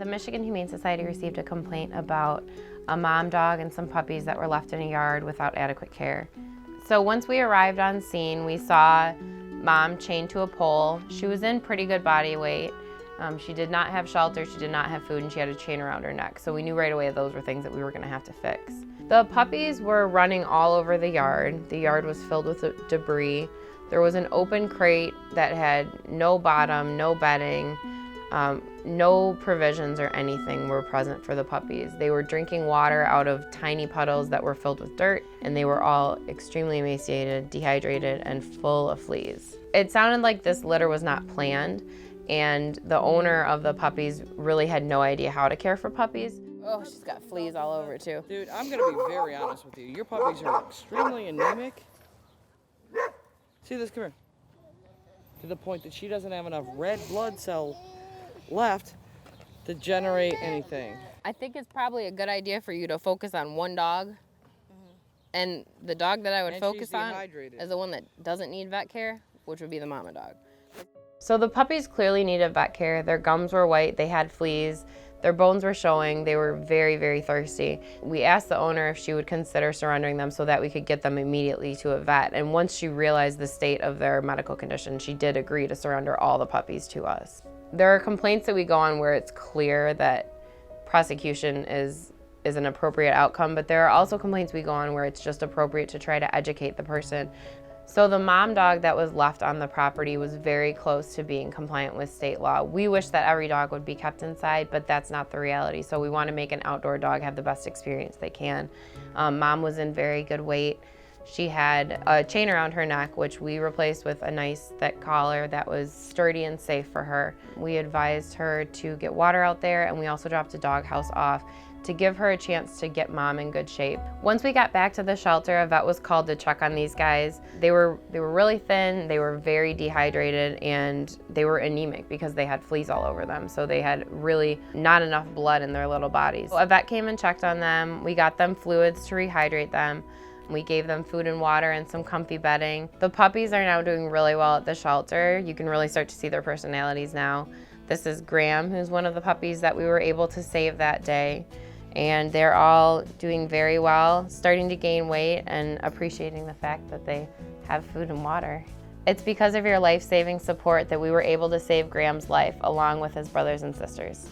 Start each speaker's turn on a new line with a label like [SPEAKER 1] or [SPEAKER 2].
[SPEAKER 1] The Michigan Humane Society received a complaint about a mom dog and some puppies that were left in a yard without adequate care. So once we arrived on scene, we saw Mom chained to a pole. She was in pretty good body weight. She did not have shelter, she did not have food, and she had a chain around her neck. So we knew right away those were things that we were gonna have to fix. The puppies were running all over the yard. The yard was filled with debris. There was an open crate that had no bottom, no bedding, no provisions or anything were present for the puppies. They were drinking water out of tiny puddles that were filled with dirt, and they were all extremely emaciated, dehydrated, and full of fleas. It sounded like this litter was not planned, and the owner of the puppies really had no idea how to care for puppies. Oh, she's got fleas all over too.
[SPEAKER 2] Dude, I'm gonna be very honest with you. Your puppies are extremely anemic. See this, come here. To the point that she doesn't have enough red blood cell left to generate anything.
[SPEAKER 1] I think it's probably a good idea for you to focus on one dog. And the dog that I would focus on is the one that doesn't need vet care, which would be the mama dog. So the puppies clearly needed vet care. Their gums were white, they had fleas, their bones were showing, they were very, very thirsty. We asked the owner if she would consider surrendering them so that we could get them immediately to a vet. And once she realized the state of their medical condition, she did agree to surrender all the puppies to us. There are complaints that we go on where it's clear that prosecution is an appropriate outcome, but there are also complaints we go on where it's just appropriate to try to educate the person. So the mom dog that was left on the property was very close to being compliant with state law. We wish that every dog would be kept inside, but that's not the reality. So we want to make an outdoor dog have the best experience they can. Mom was in very good weight. She had a chain around her neck, which we replaced with a nice thick collar that was sturdy and safe for her. We advised her to get water out there, and we also dropped a dog house off to give her a chance to get Mom in good shape. Once we got back to the shelter, a vet was called to check on these guys. They were really thin, they were very dehydrated, and they were anemic because they had fleas all over them. So they had really not enough blood in their little bodies. A vet came and checked on them. We got them fluids to rehydrate them. We gave them food and water and some comfy bedding. The puppies are now doing really well at the shelter. You can really start to see their personalities now. This is Graham, who's one of the puppies that we were able to save that day. And they're all doing very well, starting to gain weight and appreciating the fact that they have food and water. It's because of your life-saving support that we were able to save Graham's life along with his brothers and sisters.